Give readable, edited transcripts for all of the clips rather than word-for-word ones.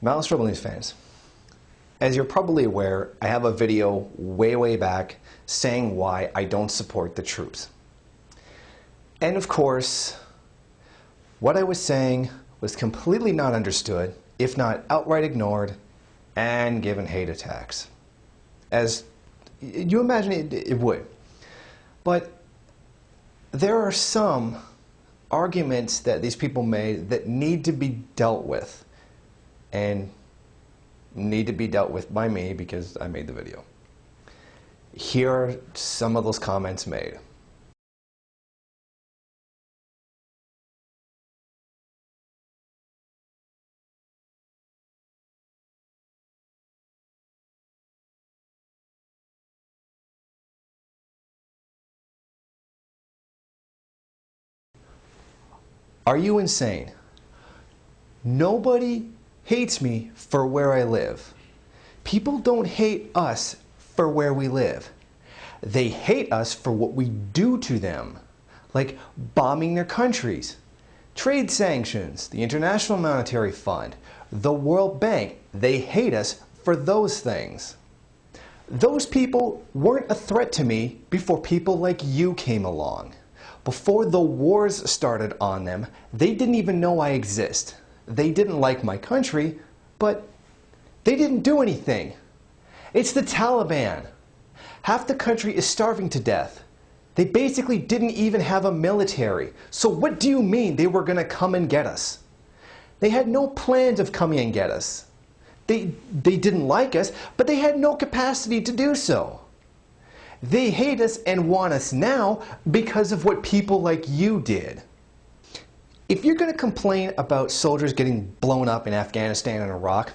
Maoist Rebel News fans, as you're probably aware, I have a video way back saying why I don't support the troops. And of course, what I was saying was completely not understood, if not outright ignored, and given hate attacks. As you imagine it would. But there are some arguments that these people made that need to be dealt with, and need to be dealt with by me because I made the video. Here are some of those comments made. Are you insane? Nobody hates me for where I live. People don't hate us for where we live. They hate us for what we do to them, like bombing their countries, trade sanctions, the International Monetary Fund, the World Bank. They hate us for those things. Those people weren't a threat to me before people like you came along. Before the wars started on them, they didn't even know I exist. They didn't like my country, but they didn't do anything. It's the Taliban. Half the country is starving to death. They basically didn't even have a military. So what do you mean they were going to come and get us? They had no plans of coming and get us. They didn't like us, but they had no capacity to do so. They hate us and want us now because of what people like you did. If you're going to complain about soldiers getting blown up in Afghanistan and Iraq,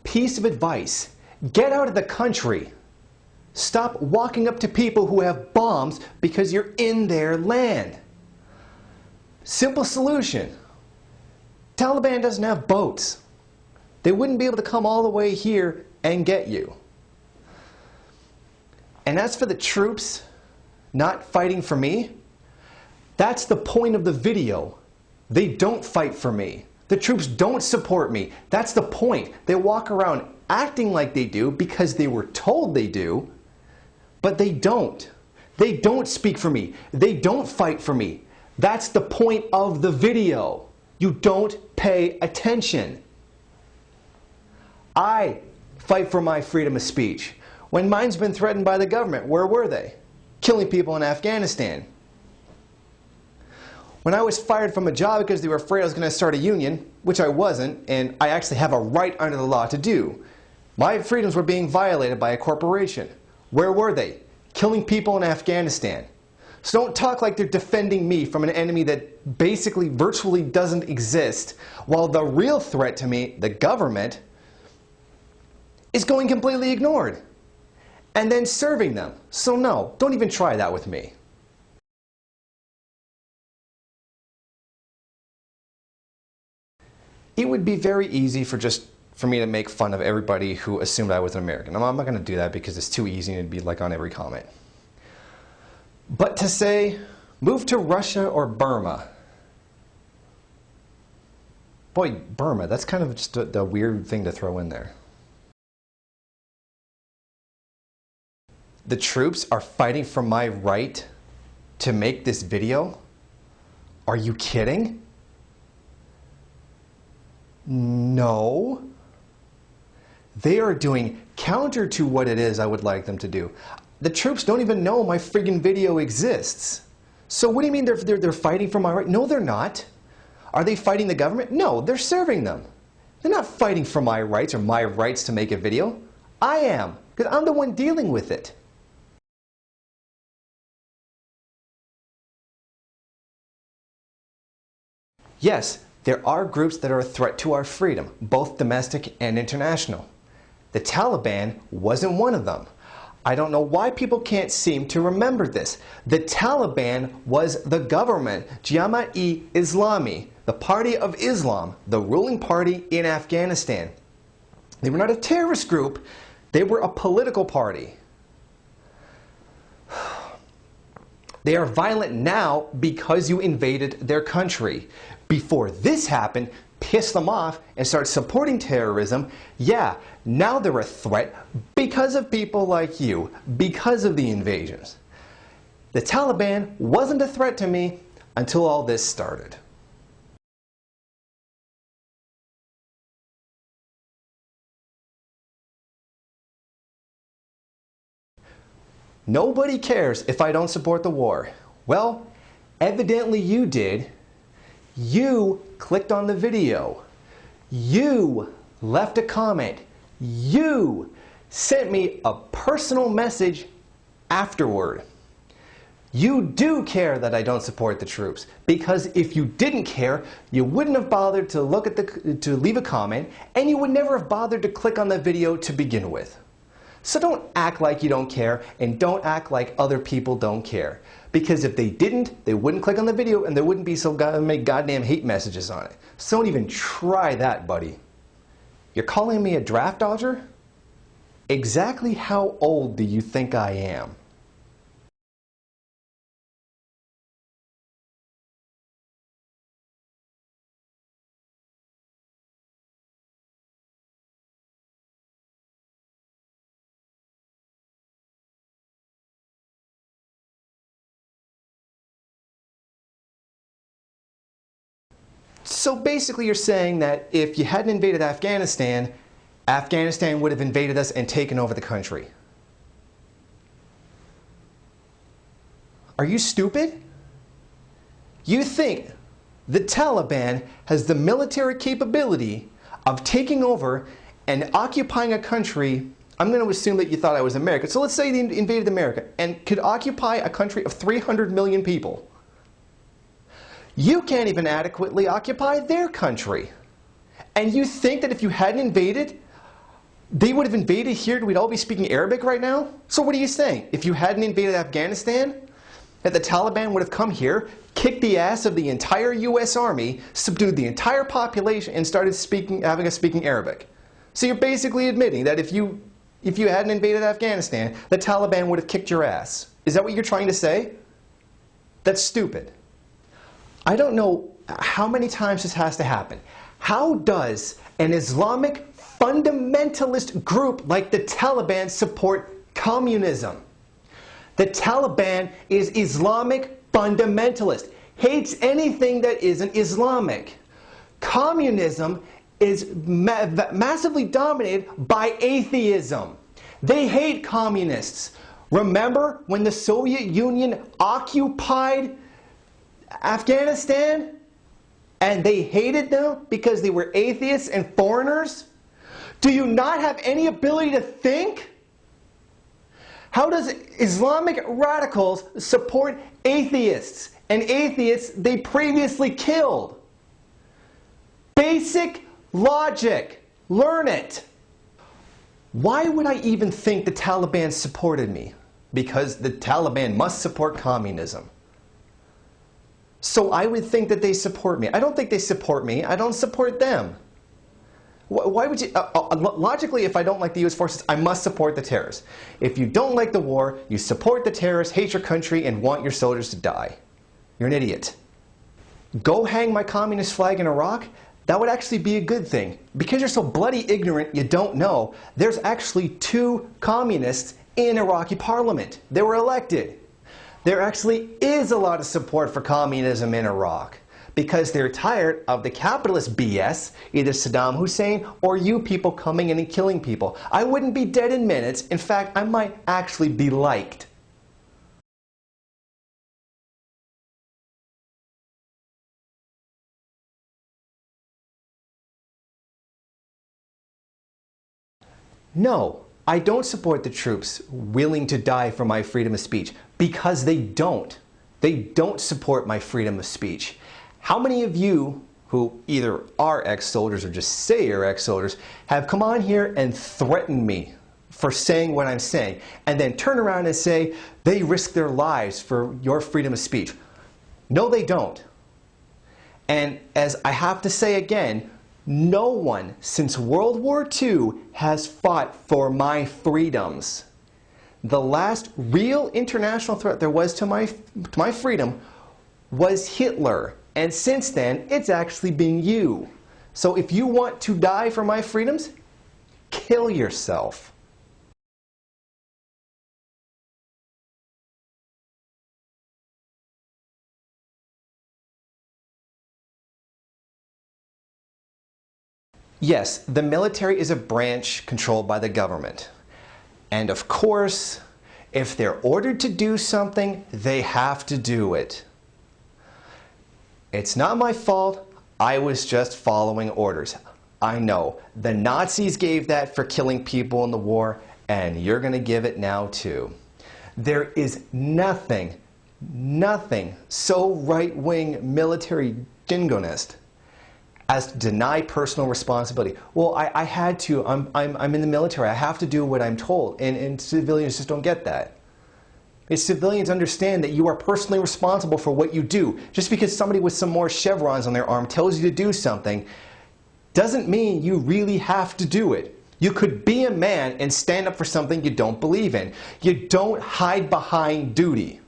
piece of advice: get out of the country. Stop walking up to people who have bombs because you're in their land. Simple solution. Taliban doesn't have boats. They wouldn't be able to come all the way here and get you. And as for the troops not fighting for me, that's the point of the video. They don't fight for me. The troops don't support me. That's the point. They walk around acting like they do because they were told they do, but they don't. They don't speak for me. They don't fight for me. That's the point of the video. You don't pay attention. I fight for my freedom of speech. When mine's been threatened by the government, where were they? Killing people in Afghanistan. When I was fired from a job because they were afraid I was going to start a union, which I wasn't, and I actually have a right under the law to do, my freedoms were being violated by a corporation. Where were they? Killing people in Afghanistan. So don't talk like they're defending me from an enemy that basically virtually doesn't exist, while the real threat to me, the government, is going completely ignored. And then serving them. So no, don't even try that with me. It would be very easy for me to make fun of everybody who assumed I was an American. I'm not going to do that because it's too easy and it'd be like on every comment. But to say, move to Russia or Burma. Boy, Burma, that's kind of just a weird thing to throw in there. The troops are fighting for my right to make this video? Are you kidding? No. They are doing counter to what it is I would like them to do. The troops don't even know my friggin' video exists. So what do you mean they're fighting for my right? No, they're not. Are they fighting the government? No, they're serving them. They're not fighting for my rights or my rights to make a video. I am, because I'm the one dealing with it. Yes, there are groups that are a threat to our freedom, both domestic and international. The Taliban wasn't one of them. I don't know why people can't seem to remember this. The Taliban was the government, Jamaat-e-Islami, the party of Islam, the ruling party in Afghanistan. They were not a terrorist group, they were a political party. They are violent now because you invaded their country. Before this happened, piss them off and start supporting terrorism, yeah, now they're a threat because of people like you, because of the invasions. The Taliban wasn't a threat to me until all this started. Nobody cares if I don't support the war. Well, evidently you did. You clicked on the video. You left a comment. You sent me a personal message afterward. You do care that I don't support the troops, because if you didn't care, you wouldn't have bothered to leave a comment, and you would never have bothered to click on the video to begin with. So don't act like you don't care, and don't act like other people don't care. Because if they didn't, they wouldn't click on the video, and there wouldn't be so many goddamn hate messages on it. So don't even try that, buddy. You're calling me a draft dodger? Exactly how old do you think I am? So basically you're saying that if you hadn't invaded Afghanistan, Afghanistan would have invaded us and taken over the country. Are you stupid? You think the Taliban has the military capability of taking over and occupying a country? I'm going to assume that you thought I was America. So let's say they invaded America and could occupy a country of 300 million people. You can't even adequately occupy their country. And you think that if you hadn't invaded, they would have invaded here and we'd all be speaking Arabic right now? So what are you saying? If you hadn't invaded Afghanistan, that the Taliban would have come here, kicked the ass of the entire US Army, subdued the entire population, and started having us speaking Arabic. So you're basically admitting that if you hadn't invaded Afghanistan, the Taliban would have kicked your ass. Is that what you're trying to say? That's stupid. I don't know how many times this has to happen. How does an Islamic fundamentalist group like the Taliban support communism? The Taliban is Islamic fundamentalist, hates anything that isn't Islamic. Communism is massively dominated by atheism. They hate communists. Remember when the Soviet Union occupied Afghanistan, and they hated them because they were atheists and foreigners? Do you not have any ability to think? How does Islamic radicals support atheists, and atheists they previously killed? Basic logic. Learn it. Why would I even think the Taliban supported me? Because the Taliban must support communism. So I would think that they support me. I don't think they support me. I don't support them. Why would you? Logically, if I don't like the US forces, I must support the terrorists. If you don't like the war, you support the terrorists, hate your country, and want your soldiers to die. You're an idiot. Go hang my communist flag in Iraq? That would actually be a good thing. Because you're so bloody ignorant you don't know, there's actually 2 communists in Iraqi parliament. They were elected. There actually is a lot of support for communism in Iraq because they're tired of the capitalist BS, either Saddam Hussein or you people coming in and killing people. I wouldn't be dead in minutes. In fact, I might actually be liked. No, I don't support the troops willing to die for my freedom of speech because they don't. They don't support my freedom of speech. How many of you who either are ex-soldiers or just say you're ex-soldiers have come on here and threatened me for saying what I'm saying and then turn around and say they risk their lives for your freedom of speech? No, they don't. And as I have to say again, no one since World War II has fought for my freedoms. The last real international threat there was to my freedom was Hitler. And since then, it's actually been you. So if you want to die for my freedoms, kill yourself. Yes, the military is a branch controlled by the government. And of course, if they're ordered to do something, they have to do it. It's not my fault. I was just following orders. I know. The Nazis gave that for killing people in the war, and you're going to give it now too. There is nothing so right-wing military jingoist as to deny personal responsibility. Well, I had to. I'm in the military. I have to do what I'm told. And civilians just don't get that. Because civilians understand that you are personally responsible for what you do. Just because somebody with some more chevrons on their arm tells you to do something doesn't mean you really have to do it. You could be a man and stand up for something you don't believe in. You don't hide behind duty.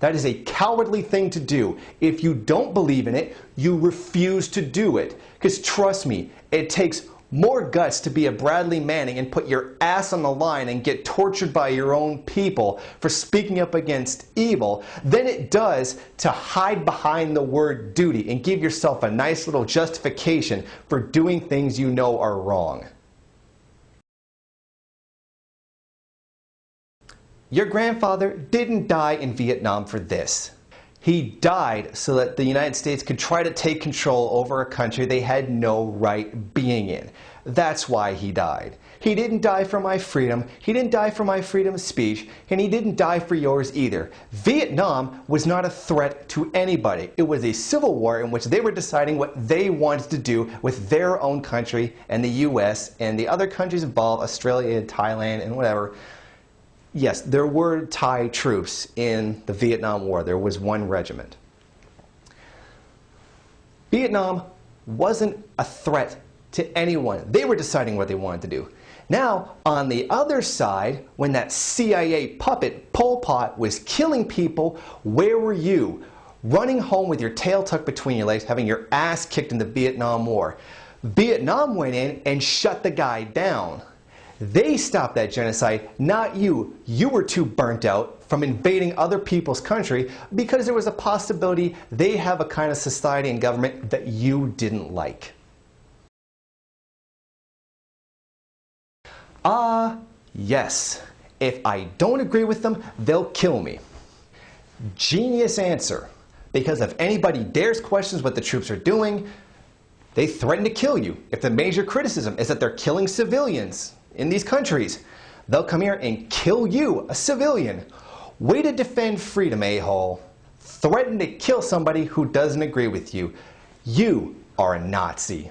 That is a cowardly thing to do. If you don't believe in it, you refuse to do it. Because trust me, it takes more guts to be a Bradley Manning and put your ass on the line and get tortured by your own people for speaking up against evil than it does to hide behind the word duty and give yourself a nice little justification for doing things you know are wrong. Your grandfather didn't die in Vietnam for this. He died so that the United States could try to take control over a country they had no right being in. That's why he died. He didn't die for my freedom, he didn't die for my freedom of speech, and he didn't die for yours either. Vietnam was not a threat to anybody. It was a civil war in which they were deciding what they wanted to do with their own country and the US and the other countries involved, Australia and Thailand and whatever. Yes, there were Thai troops in the Vietnam War. There was one regiment. Vietnam wasn't a threat to anyone. They were deciding what they wanted to do. Now, on the other side, when that CIA puppet, Pol Pot, was killing people, where were you? Running home with your tail tucked between your legs, having your ass kicked in the Vietnam War. Vietnam went in and shut the guy down. They stopped that genocide, not you. You were too burnt out from invading other people's country because there was a possibility they have a kind of society and government that you didn't like. Yes. If I don't agree with them, they'll kill me. Genius answer. Because if anybody dares question what the troops are doing, they threaten to kill you. If the major criticism is that they're killing civilians in these countries, they'll come here and kill you, a civilian. Way to defend freedom, a-hole. Threaten to kill somebody who doesn't agree with you. You are a Nazi.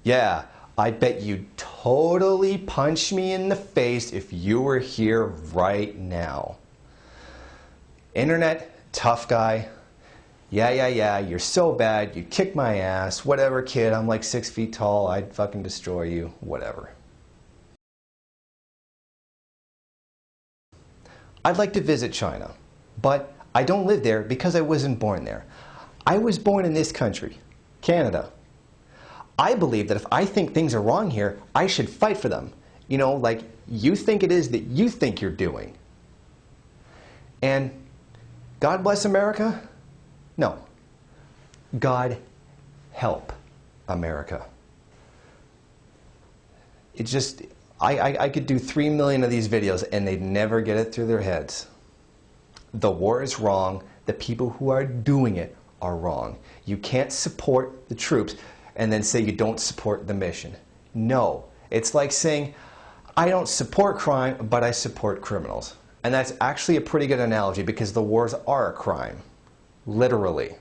Yeah, I bet you'd totally punch me in the face if you were here right now. Internet, tough guy. Yeah, you're so bad, you'd kick my ass, whatever kid, I'm like 6 feet tall, I'd fucking destroy you, whatever. I'd like to visit China, but I don't live there because I wasn't born there. I was born in this country, Canada. I believe that if I think things are wrong here, I should fight for them. You know, like you think it is that you think you're doing. And God bless America? No. God help America. It just, I could do 3 million of these videos and they'd never get it through their heads. The war is wrong. The people who are doing it are wrong. You can't support the troops and then say you don't support the mission. No. It's like saying, I don't support crime, but I support criminals. And that's actually a pretty good analogy because the wars are a crime. Literally.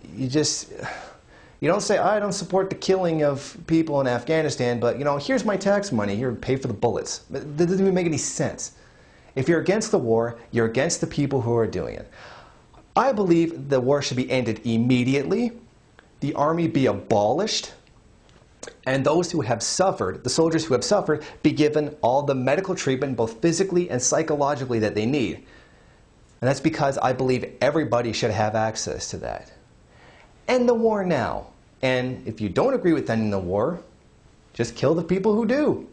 You don't say, I don't support the killing of people in Afghanistan, but, you know, here's my tax money, here, pay for the bullets. That doesn't even make any sense. If you're against the war, you're against the people who are doing it. I believe the war should be ended immediately, the army be abolished, and those who have suffered, the soldiers who have suffered, be given all the medical treatment, both physically and psychologically, that they need. And that's because I believe everybody should have access to that. End the war now. And if you don't agree with ending the war, just kill the people who do.